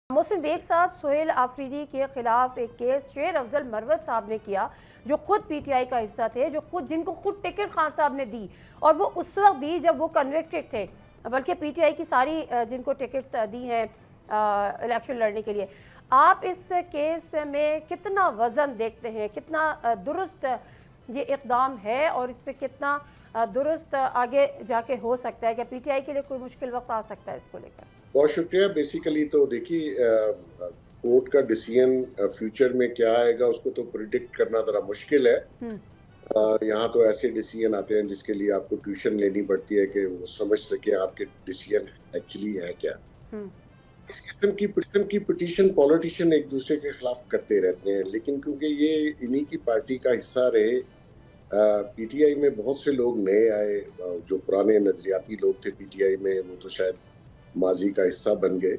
Mohsin bag साहब सोहेल आफरीदी के खिलाफ एक केस शेर अफजल मरवत साहब ने किया, जो खुद पीटीआई का हिस्सा थे, जिनको खुद टिकट खान साहब ने दी, और वो उस वक्त दी जब वो कन्विक्टेड थे। बल्कि पीटीआई की सारी जिनको टिकट्स दी हैं इलेक्शन लड़ने के लिए, आप इस केस में कितना वज़न देखते हैं, कितना दुरुस्त ये इक़दाम है और इस पर कितना दुरुस्त आगे जाके हो सकता है? क्या पीटीआई के लिए कोई मुश्किल वक्त आ सकता है इसको लेकर? बहुत शुक्रिया। बेसिकली तो देखिए, कोर्ट का डिसीजन फ्यूचर में क्या आएगा उसको तो प्रिडिक्ट करना ज़रा मुश्किल है। यहाँ तो ऐसे डिसीजन आते हैं जिसके लिए आपको ट्यूशन लेनी पड़ती है कि वो समझ सके आपके डिसीजन एक्चुअली है क्या। इस किस्म की पिटीशन पॉलिटिशियन एक दूसरे के खिलाफ करते रहते हैं, लेकिन क्योंकि ये इन्हीं की पार्टी का हिस्सा रहे, पीटीआई में बहुत से लोग नए आए, जो पुराने नजरियाती लोग थे पीटीआई में वो तो शायद माजी का हिस्सा बन गए।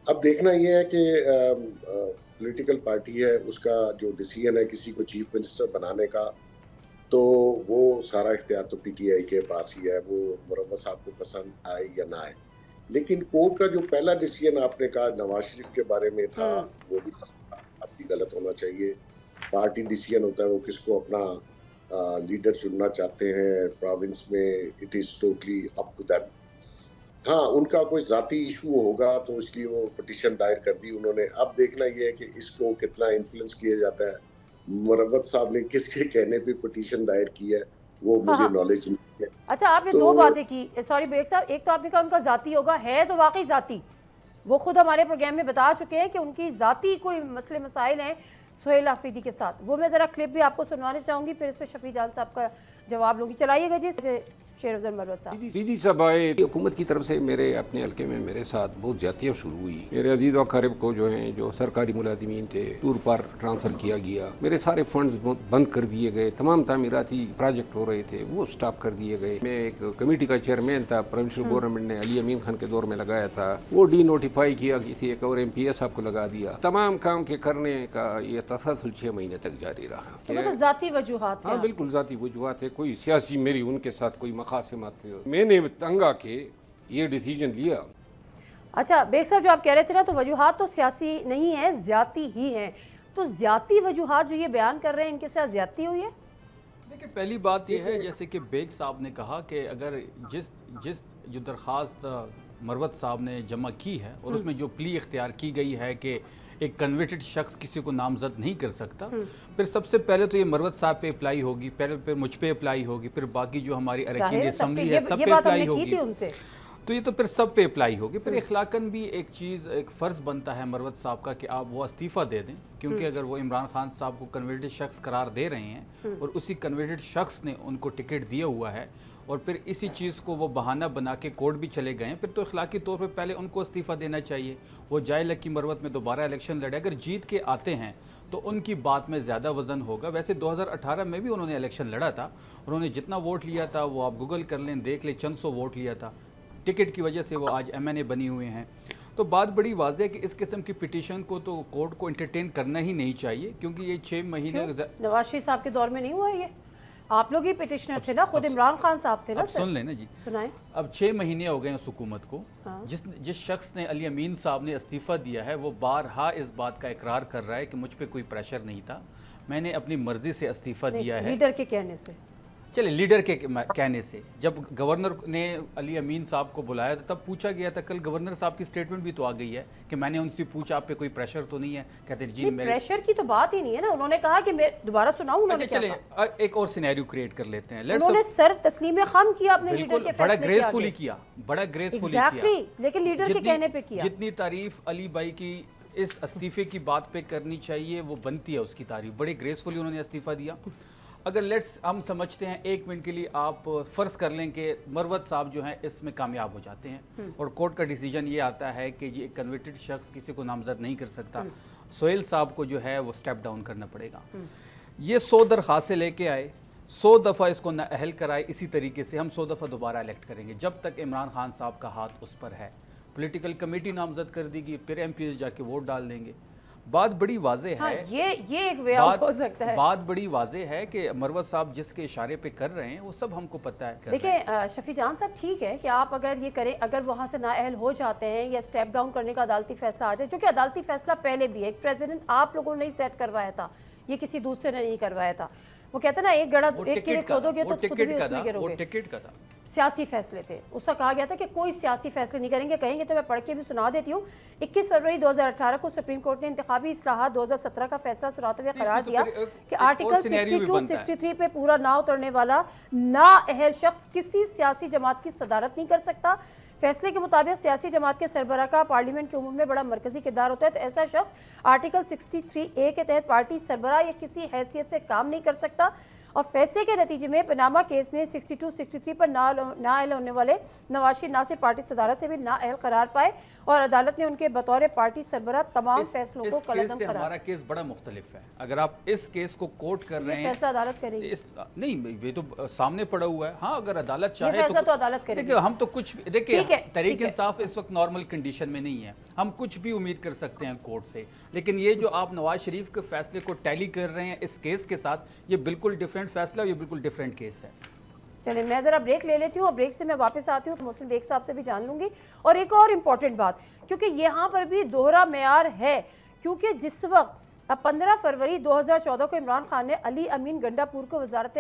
अब देखना यह है कि पॉलिटिकल पार्टी है, उसका जो डिसीजन है किसी को चीफ मिनिस्टर बनाने का, तो वो सारा इख्तियार तो पीटीआई के पास ही है, वो मुरव्वत साहब को पसंद आए या ना आए। लेकिन कोर्ट का जो पहला डिसीजन आपने कहा नवाज शरीफ के बारे में था, वो भी आपकी गलत होना चाहिए। पार्टी डिसीजन होता है वो किसको अपना लीडर चुनना चाहते हैं प्रोविंस में, it is totally up to them. हाँ, उनका कोई ज़ाती इशू होगा तो इसलिए वो पिटीशन दायर कर दी उन्होंने। अब देखना ये है कि इसको कितना इन्फ्लुएंस किया जाता है। मुरव्वत साहब ने किसके कहने पे पिटीशन दायर की है वो मुझे नॉलेज नहीं है। अच्छा, आपने दो बातें की, सॉरी बेग साहब। एक तो आपने कहा उनका ज़ाती होगा, है तो वाकई ज़ाती, वो खुद हमारे प्रोग्राम में बता चुके हैं कि उनकी ज़ाती कोई मसले मसाइल हैं सोहेल आफरीदी के साथ। वो मैं ज़रा क्लिप भी आपको सुनवाना चाहूँगी, फिर इस पर शफी जान साहब का जवाब लूँगी। चलाइएगा जी शेर अफजल मरवत साहब। सीधी साहब आए, हुकूमत की तरफ से मेरे अपने हल्के में मेरे साथ बहुत ज्यादतियाँ शुरू हुई। मेरे अजीज अकारिब को जो हैं, जो सरकारी मुलाजिमीन थे, टूर पर ट्रांसफ़र किया गया। मेरे सारे फंड्स बंद कर दिए गए। तमाम तामीराती प्रोजेक्ट हो रहे थे वो स्टॉप कर दिए गए। मैं एक कमेटी का चेयरमैन था, प्रोविंशियल गवर्नमेंट ने अली अमीन खान के दौर में लगाया था, वो डी नोटिफाई किया, किसी एक और MPS साहब को लगा दिया। तमाम काम के करने का ये तसलसल 6 महीने तक जारी रहा। तो ज़ाती वजूहात? हाँ बिल्कुल ज़ाती वजूहात है, कोई सियासी मेरी उनके साथ कोई मकासमात। मैंने तंग आके ये डिसीजन लिया। अच्छा बेग साहब, जो आप कह रहे थे ना, तो वजूहात तो सियासी नहीं है, ज़्याती ही है। तो ज़्याती वजूहात जो ये बयान कर रहे हैं, इनके साथ ज़्यादती हुई है? देखिए, पहली बात यह है, जैसे कि बेग साहब ने कहा कि अगर जिस जो दरख्वास्त मरवत साहब ने जमा की है और उसमें जो प्ली इख्तियार की गई है कि एक कन्विक्टेड शख्स किसी को नामजद नहीं कर सकता, फिर सबसे पहले तो ये मरवत साहब पे अप्लाई होगी, पहले फिर मुझ पे अप्लाई होगी, फिर बाकी जो हमारी अरकान असम्बली है सब पे अप्लाई होगी। तो ये तो फिर सब पे अप्लाई होगी। फिर इखलाकन भी एक चीज़, एक फ़र्ज़ बनता है मरवत साहब का कि आप वो इस्तीफ़ा दे दें, क्योंकि अगर वो इमरान खान साहब को कन्विक्टेड शख्स करार दे रहे हैं और उसी कन्विक्टेड शख्स ने उनको टिकट दिया हुआ है और फिर इसी चीज़ को वो बहाना बना के कोर्ट भी चले गए, फिर तो इखलाकी तौर पे पहले उनको इस्तीफ़ा देना चाहिए। वो जाए लकी मरवत में दोबारा इलेक्शन लड़े, अगर जीत के आते हैं तो उनकी बात में ज़्यादा वज़न होगा। वैसे 2018 में भी उन्होंने इलेक्शन लड़ा था, उन्होंने जितना वोट लिया था वो आप गूगल कर लें, देख लें, चंद सौ वोट लिया था। टिकट की वजह से वो आज MNA बनी हुए हैं। तो बात बड़ी वाज़ेह है कि इस किस्म की पिटीशन को तो कोर्ट को एंटरटेन करना ही नहीं चाहिए, क्योंकि ये 6 महीने नवाज शरीफ साहब के दौर में नहीं हुआ ये? आप लोग ही पिटिशनर थे ना, खुद इमरान खान साहब थे ना। सुन लेना जी, सुनाएं। अब 6 महीने हो गए उस हुकूमत को। जिस शख्स ने, अली अमीन साहब ने इस्तीफ़ा दिया है, वो बारहा इस बात का इकरार कर रहा है कि मुझ पे कोई प्रेशर नहीं था, मैंने अपनी मर्जी से इस्तीफ़ा दिया है। लीडर के कहने से? चले, लीडर के कहने से। जब गवर्नर ने अली अमीन साहब को बुलाया था तब पूछा गया था, कल गवर्नर साहब की स्टेटमेंट भी तो आ गई है कि मैंने उनसे पूछा आप पे कोई प्रेशर तो नहीं है, कहते जी मेरे प्रेशर की तो बात ही नहीं है ना। उन्होंने कहा कि मैं दोबारा सुनाऊं, उन्होंने चले एक और सिनेरियो क्रिएट कर लेते हैं। उन्होंने सर तस्लीम खम किया अपने लीडर के, बड़ा ग्रेसफुली किया, बड़ा ग्रेसफुली किया, लेकिन लीडर के कहने पे किया। जितनी तारीफ अली भाई की इस इस्तीफे की बात पे करनी चाहिए वो बनती है उसकी तारीफ, बड़े ग्रेसफुली उन्होंने इस्तीफा दिया। अगर लेट्स हम समझते हैं 1 मिनट के लिए, आप फ़र्ज़ कर लें कि मरवत साहब जो हैं इसमें कामयाब हो जाते हैं और कोर्ट का डिसीजन ये आता है कि ये कन्विक्टेड शख्स किसी को नामजद नहीं कर सकता, सोहेल साहब को जो है वो स्टेप डाउन करना पड़ेगा। ये 100 दरख्वास्तें लेके आए, 100 दफ़ा इसको नाअहल कराए, इसी तरीके से हम 100 दफ़ा दोबारा इलेक्ट करेंगे जब तक इमरान खान साहब का हाथ उस पर है। पॉलिटिकल कमेटी नामजद कर देगी, फिर MPs जाके वोट डाल देंगे। बात बड़ी वाज़ेह हाँ, है, ये एक वे आउट हो सकता है। बात बड़ी वाज़ेह है कि मरवत साहब जिसके इशारे पे कर रहे हैं वो सब हमको पता है। देखिए शफी जान साहब, ठीक है कि आप अगर ये करें, अगर वहाँ से नाअहल हो जाते हैं या स्टेप डाउन करने का अदालती फैसला आ जाए, क्योंकि अदालती फैसला पहले भी है, एक प्रेसिडेंट आप लोगों ने नहीं सेट करवाया था, ये किसी दूसरे ने नहीं करवाया था। वो कहते ना एक गड़ा एक के लिए खोदोगे तो खुद भी उसमें गिरोगे। टिकट का था, सियासी फैसले थे, उसका कहा गया था कि कोई सियासी फैसले नहीं करेंगे। कहेंगे तो मैं पढ़ के भी सुना देती हूँ। 21 फरवरी 2018 को सुप्रीम कोर्ट ने इंतखाबी इस्लाहात 2017 का फैसला सुनाते हुए करार दिया कि आर्टिकल 62-63 पे पूरा ना उतरने वाला नाअहल शख्स किसी सियासी जमात की सदारत नहीं कर सकता। फैसले के मुताबिक सियासी जमात के सरबराह का पार्लियामेंट के उमूर में बड़ा मरकजी किरदार होता है, तो ऐसा शख्स आर्टिकल 63A के तहत पार्टी सरबराह या किसी हैसियत से काम नहीं कर सकता। और फैसले के नतीजे में पनामा केस में 62-63 पर नाअहल होने वाले नवाज शरीफ ना सिर्फ पार्टी सदारत से भी नाअहल करार पाए और अदालत ने उनके बतौर पार्टी सरबराह तमाम फैसलों को कलअदम करार। हमारा केस बड़ा मुख्तलिफ है। अगर आप इस केस को कोर्ट कर रहे हैं, फैसला अदालत करेगी। नहीं, ये तो सामने पड़ा हुआ है। हाँ, अगर अदालत चाहे फैसला तो अदालत करेगी। देखिए, हम तो कुछ देखिए, तहरीक इंसाफ इस वक्त नॉर्मल कंडीशन में नहीं है, हम कुछ भी उम्मीद कर सकते हैं कोर्ट से। लेकिन ये जो आप नवाज शरीफ के फैसले को टैली कर रहे हैं इस केस के साथ, ये बिल्कुल डिफरेंट फैसला, ये बिल्कुल डिफरेंट केस है। चलिए मैं ज़रा ब्रेक ले लेती हूँ और ब्रेक से मैं वापस आती हूँ तो मुस्लिम बेग साहब से भी जान लूँगी। और एक और इम्पॉर्टेंट बात, क्योंकि यहाँ पर भी दोहरा मेयार है, क्योंकि जिस वक्त 15 फरवरी 2014 को इमरान खान ने अली अमीन गंडापुर को वजारत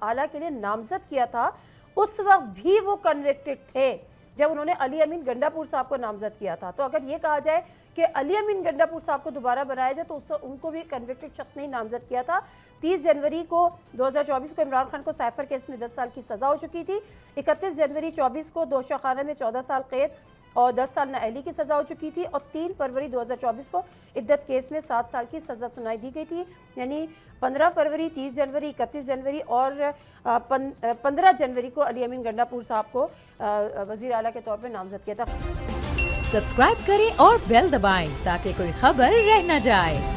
आला के लिए नामजद किया था, उस वक्त भी वो कन्विक्टेड थे जब उन्होंने अली अमीन गंडापुर साहब को नामजद किया था। तो अगर ये कहा जाए कि अली अमीन गंडापुर साहब को दोबारा बनाया जाए तो उनको भी कन्विक्टेड शख्स ने नामजद किया था। 30 जनवरी को 2024 को इमरान खान को साइफर केस में 10 साल की सज़ा हो चुकी थी। 31 जनवरी 24 को दोषखाना में 14 साल कैद और 10 साल नाअहली की सज़ा हो चुकी थी। और 3 फरवरी 2024 को इद्दत केस में 7 साल की सज़ा सुनाई दी गई थी। यानी 15 फरवरी, 30 जनवरी, 31 जनवरी और 15 जनवरी को अली अमीन गंडापुर साहब को वज़ीर आला के तौर पर नामजद किया था। सब्सक्राइब करें और बेल दबाएं ताकि कोई खबर रह न जाए।